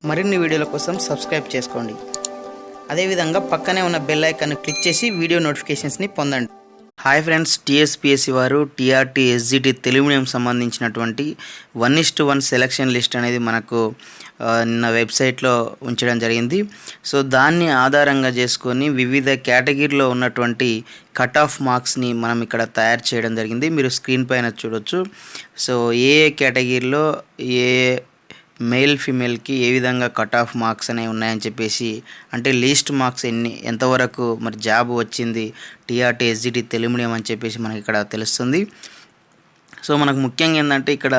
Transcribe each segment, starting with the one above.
మరిన్ని వీడియోల కోసం సబ్స్క్రైబ్ చేసుకోండి. అదేవిధంగా పక్కనే ఉన్న బెల్ ఐకాన్ని క్లిక్ చేసి వీడియో నోటిఫికేషన్స్ని పొందండి. హాయ్ ఫ్రెండ్స్, టీఎస్పీఎస్సీ వారు టీఆర్టీ ఎస్జిటి తెలుగు మీడియం సంబంధించినటువంటి 1:1 సెలక్షన్ లిస్ట్ అనేది మనకు నిన్న వెబ్సైట్లో ఉంచడం జరిగింది. సో దాన్ని ఆధారంగా చేసుకొని వివిధ కేటగిరీలో ఉన్నటువంటి కట్ ఆఫ్ మార్క్స్ని మనం ఇక్కడ తయారు చేయడం జరిగింది. మీరు స్క్రీన్ పైన చూడొచ్చు. సో ఏ కేటగిరీలో ఏ మేల్ ఫీమేల్కి ఏ విధంగా కట్ ఆఫ్ మార్క్స్ అనేవి ఉన్నాయని చెప్పేసి, అంటే లీస్ట్ మార్క్స్ ఎంతవరకు మరి జాబ్ వచ్చింది టీఆర్టీ ఎస్జిటి తెలుగు మీడియం అని చెప్పేసి మనకి ఇక్కడ తెలుస్తుంది. సో మనకు ముఖ్యంగా ఏంటంటే ఇక్కడ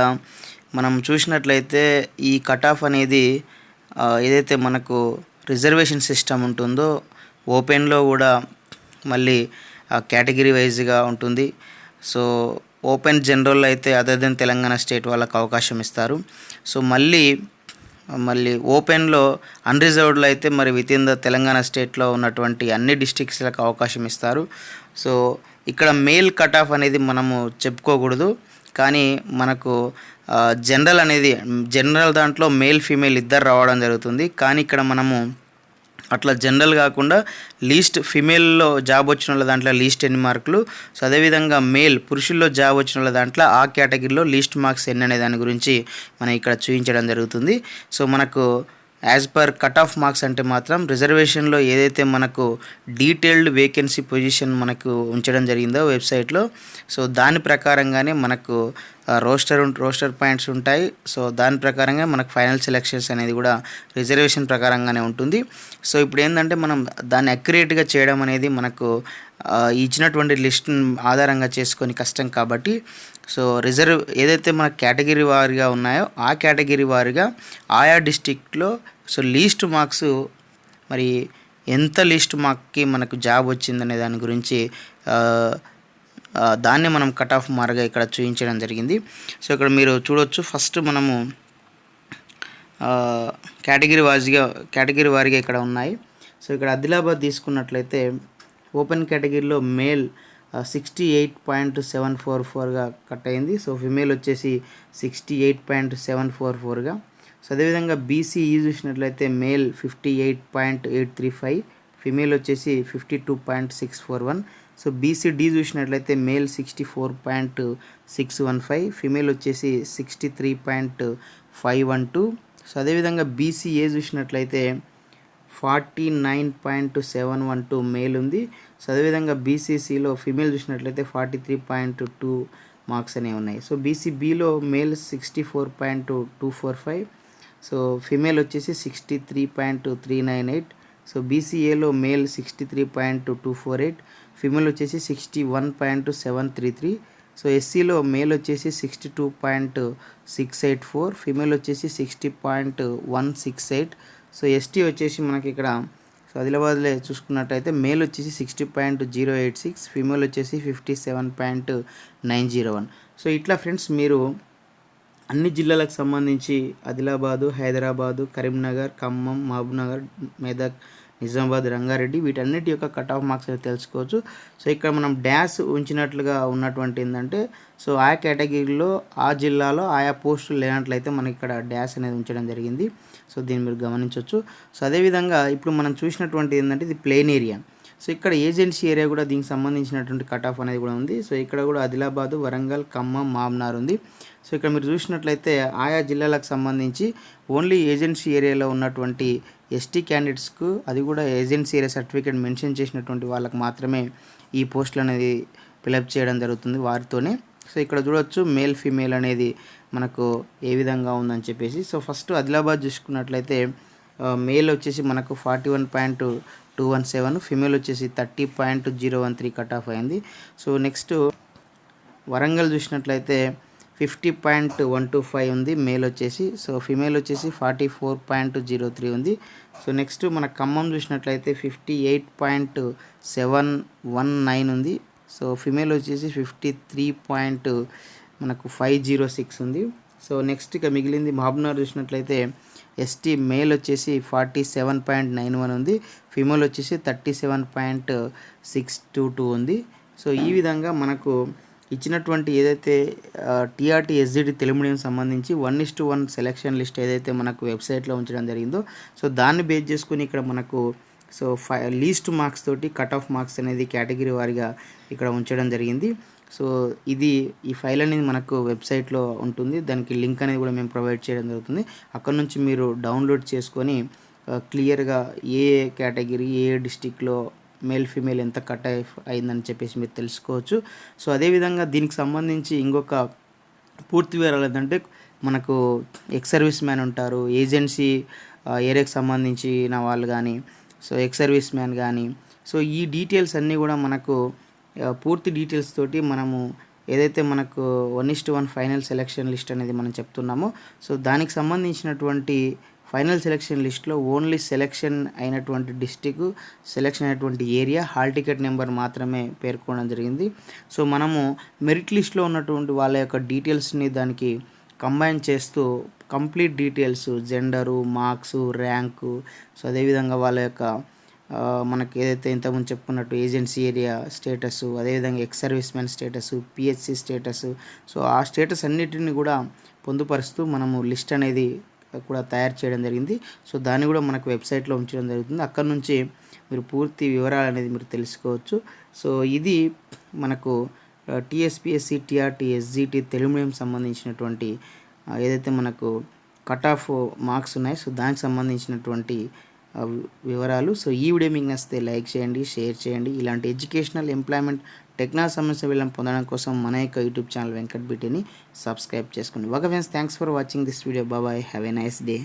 మనం చూసినట్లయితే ఈ కట్ ఆఫ్ అనేది ఏదైతే మనకు రిజర్వేషన్ సిస్టమ్ ఉంటుందో ఓపెన్లో కూడా మళ్ళీ కేటగిరీ వైజ్గా ఉంటుంది. సో ఓపెన్ జనరల్లో అయితే అదర్ దెన్ తెలంగాణ స్టేట్ వాళ్ళకు అవకాశం ఇస్తారు. సో మళ్ళీ ఓపెన్లో అన్రిజర్వ్డ్లో అయితే మరి విత్ ఇన్ ద తెలంగాణ స్టేట్లో ఉన్నటువంటి అన్ని డిస్ట్రిక్ట్స్లకు అవకాశం ఇస్తారు. సో ఇక్కడ మేల్ కట్ ఆఫ్ అనేది మనము చెప్పుకోకూడదు, కానీ మనకు జనరల్ దాంట్లో మేల్ ఫీమేల్ ఇద్దరు రావడం జరుగుతుంది. కానీ ఇక్కడ మనము అట్లా జనరల్ కాకుండా లీస్ట్ ఫిమేల్లో జాబ్ వచ్చిన వాళ్ళ దాంట్లో లీస్ట్ ఎన్ని మార్కులు, సో అదేవిధంగా మేల్ పురుషుల్లో జాబ్ వచ్చిన వాళ్ళ దాంట్లో ఆ కేటగిరీలో లీస్ట్ మార్క్స్ ఎన్ని అనే దాని గురించి మనం ఇక్కడ చూపించడం జరుగుతుంది. సో మనకు as per cut off marks అంటే మాత్రం రిజర్వేషన్లో ఏదైతే మనకు డీటెయిల్డ్ వేకెన్సీ పొజిషన్ మనకు ఉంచడం జరిగిందో వెబ్సైట్లో, సో దాని ప్రకారంగానే మనకు రోస్టర్ పాయింట్స్ ఉంటాయి. సో దాని ప్రకారంగా మనకు ఫైనల్ సెలెక్షన్స్ అనేది కూడా రిజర్వేషన్ ప్రకారంగానే ఉంటుంది. సో ఇప్పుడు ఏంటంటే మనం దాన్ని అక్యురేట్గా చేయడం అనేది మనకు ఇచ్చినటువంటి లిస్ట్ని ఆధారంగా చేసుకొని కష్టం కాబట్టి, సో ఏదైతే మన కేటగిరీ వారిగా ఉన్నాయో ఆ కేటగిరీ వారిగా ఆయా డిస్టిక్లో సో లీస్ట్ మార్క్స్ మరి ఎంత లీస్ట్ మార్క్కి మనకు జాబ్ వచ్చిందనే దాని గురించి దాన్ని మనం కట్ ఆఫ్ మార్క్గా ఇక్కడ చూపించడం జరిగింది. సో ఇక్కడ మీరు చూడవచ్చు. ఫస్ట్ మనము కేటగిరీ వారిగా ఇక్కడ ఉన్నాయి. సో ఇక్కడ ఆదిలాబాద్ తీసుకున్నట్లయితే ఓపెన్ కేటగిరీలో మేల్ 68.744గా కట్ అయింది. సో ఫిమేల్ వచ్చేసి 68.744గా. సో అదేవిధంగా బీసీఈ చూసినట్లయితే మేల్ 58.835, ఫిమేల్ వచ్చేసి 52.641. సో బీసీడీ చూసినట్లయితే మేల్ 64.615, ఫిమేల్ వచ్చేసి 63.512. సో అదేవిధంగా బీసీఏ చూసినట్లయితే 49.712 మేల్ ఉంది. సో అదేవిధంగా బీసీసీలో ఫిమేల్ చూసినట్లయితే 43.2 మార్క్స్ అనేవి ఉన్నాయి. సో బీసీబీలో మేల్ 64.245, సో ఫిమేల్ వచ్చేసి 63.398. సో బీసీఏలో మేల్ 63.248, ఫిమేల్ వచ్చేసి 61.733. సో ఎస్సీలో మేల్ వచ్చేసి 62.684, ఫిమేల్ వచ్చేసి 60.168. సో ఎస్టీ వచ్చేసి మనకి ఇక్కడ సో ఆదిలాబాద్లో చూసుకున్నట్టయితే మేల్ వచ్చేసి 60.086, ఫిమేల్ వచ్చేసి 57.901. సో ఇట్లా ఫ్రెండ్స్ మీరు అన్ని జిల్లాలకు సంబంధించి ఆదిలాబాదు, హైదరాబాదు, కరీంనగర్, ఖమ్మం, మహబూబ్నగర్, మెదక్, నిజామాబాద్, రంగారెడ్డి వీటన్నిటి యొక్క కట్ ఆఫ్ మార్క్స్ అయితే తెలుసుకోవచ్చు. సో ఇక్కడ మనం డ్యాష్ ఉంచినట్లుగా ఉన్నటువంటి ఏంటంటే సో ఆ కేటగిరీలో ఆ జిల్లాలో ఆయా పోస్టులు లేనట్లయితే మనకి ఇక్కడ డ్యాష్ అనేది ఉంచడం జరిగింది. సో దీన్ని మీరు గమనించవచ్చు. సో అదేవిధంగా ఇప్పుడు మనం చూసినటువంటి ఏంటంటే ఇది ప్లేన్ ఏరియా. సో ఇక్కడ ఏజెన్సీ ఏరియా కూడా దీనికి సంబంధించినటువంటి కట్ ఆఫ్ అనేది కూడా ఉంది. సో ఇక్కడ కూడా ఆదిలాబాదు, వరంగల్, ఖమ్మం, మహబూబ్నగర్ ఉంది. సో ఇక్కడ మీరు చూసినట్లయితే ఆయా జిల్లాలకు సంబంధించి ఓన్లీ ఏజెన్సీ ఏరియాలో ఉన్నటువంటి ఎస్టీ క్యాండిడేట్స్కు, అది కూడా ఏజెన్సీ ఏరియా సర్టిఫికేట్ మెన్షన్ చేసినటువంటి వాళ్ళకి మాత్రమే ఈ పోస్టులు అనేది ఫిలప్ చేయడం జరుగుతుంది వారితోనే. సో ఇక్కడ చూడవచ్చు మేల్ ఫీమేల్ అనేది మనకు ఏ విధంగా ఉందని చెప్పేసి. సో ఫస్ట్ ఆదిలాబాద్ చూసుకున్నట్లయితే మేల్ వచ్చేసి మనకు 41.217, ఫిమేల్ వచ్చేసి 30.013 కట్ ఆఫ్ అయింది. సో నెక్స్ట్ వరంగల్ చూసినట్లయితే 50.125 ఉంది మేల్ వచ్చేసి. సో ఫిమేల్ వచ్చేసి 44.03 ఉంది. సో నెక్స్ట్ మన ఖమ్మం చూసినట్లయితే 58.719 ఉంది. సో ఫిమేల్ వచ్చేసి 53.506 ఉంది. సో నెక్స్ట్ ఇక మిగిలింది మహబూబ్నగర్ చూసినట్లయితే ఎస్టీ మేల్ వచ్చేసి 47.91 ఉంది, ఫీమేల్ వచ్చేసి 37.622 ఉంది. సో ఈ విధంగా మనకు ఇచ్చినటువంటి ఏదైతే టీఆర్టీ ఎస్జిటి తెలుగు మీడియం సంబంధించి 1:1 సెలక్షన్ లిస్ట్ ఏదైతే మనకు వెబ్సైట్లో ఉంచడం జరిగిందో, సో దాన్ని బేస్ చేసుకొని ఇక్కడ మనకు సో లీస్ట్ మార్క్స్ తోటి కట్ ఆఫ్ మార్క్స్ అనేది కేటగిరీ వారీగా ఇక్కడ ఉంచడం జరిగింది. సో ఈ ఫైల్ అనేది మనకు వెబ్సైట్లో ఉంటుంది. దానికి లింక్ అనేది కూడా మేము ప్రొవైడ్ చేయడం జరుగుతుంది. అక్కడ నుంచి మీరు డౌన్లోడ్ చేసుకొని క్లియర్గా ఏ కేటగిరీ ఏ డిస్టిక్లో మేల్ ఫీమేల్ ఎంత కట్ అయిందని చెప్పేసి మీరు తెలుసుకోవచ్చు. సో అదేవిధంగా దీనికి సంబంధించి ఇంకొక పూర్తి వివరాలు ఏంటంటే, మనకు ఎక్స్ సర్వీస్ మ్యాన్ ఉంటారు, ఏజెన్సీ ఏరియాకి సంబంధించిన వాళ్ళు కానీ, సో ఎక్స్ సర్వీస్ మ్యాన్ కానీ, సో ఈ డీటెయిల్స్ అన్నీ కూడా మనకు పూర్తి డీటెయిల్స్ తోటి మనము ఏదైతే మనకు 1:1 ఫైనల్ సెలక్షన్ లిస్ట్ అనేది మనం చెప్తున్నామో, సో దానికి సంబంధించినటువంటి ఫైనల్ సెలక్షన్ లిస్ట్లో ఓన్లీ సెలక్షన్ అయినటువంటి డిస్టిక్, సెలక్షన్ అయినటువంటి ఏరియా, హాల్ టికెట్ నెంబర్ మాత్రమే పేర్కొనడం జరిగింది. సో మనము మెరిట్ లిస్ట్లో ఉన్నటువంటి వాళ్ళ యొక్క డీటెయిల్స్ని దానికి కంబైన్ చేస్తూ complete details, gender, marks, rank, so అదేవిధంగా వాళ్ళ యొక్క మనకి ఏదైతే ఇంతకుముందు చెప్పుకున్నట్టు ఏజెన్సీ ఏరియా స్టేటస్, అదేవిధంగా ex service man status, PHC status, so ఆ స్టేటస్ అన్నిటిని కూడా పొందుపరుస్తూ మనము లిస్ట్ అనేది కూడా తయారు చేయడం జరిగింది. సో దాన్ని కూడా మనకు వెబ్సైట్లో ఉంచడం జరుగుతుంది. అక్కడ నుంచి మీరు పూర్తి వివరాలు అనేది మీరు తెలుసుకోవచ్చు. సో ఇది మనకు TSPSC, TRT, SGT Telugu medium సంబంధించినటువంటి ఏదైతే మనకు కట్ ఆఫ్ మార్క్స్ ఉన్నాయో, సో దానికి సంబంధించినటువంటి వివరాలు. సో ఈ వీడియో మీకు నచ్చితే లైక్ చేయండి, షేర్ చేయండి. ఇలాంటి ఎడ్యుకేషనల్, ఎంప్లాయ్మెంట్, టెక్నాలజీ సమస్య వీళ్ళని పొందడం కోసం మన యొక్క యూట్యూబ్ ఛానల్ వెంకట్ బీటీని సబ్స్క్రైబ్ చేసుకోండి. Okay friends, thanks for watching this video. Bye, have a nice day.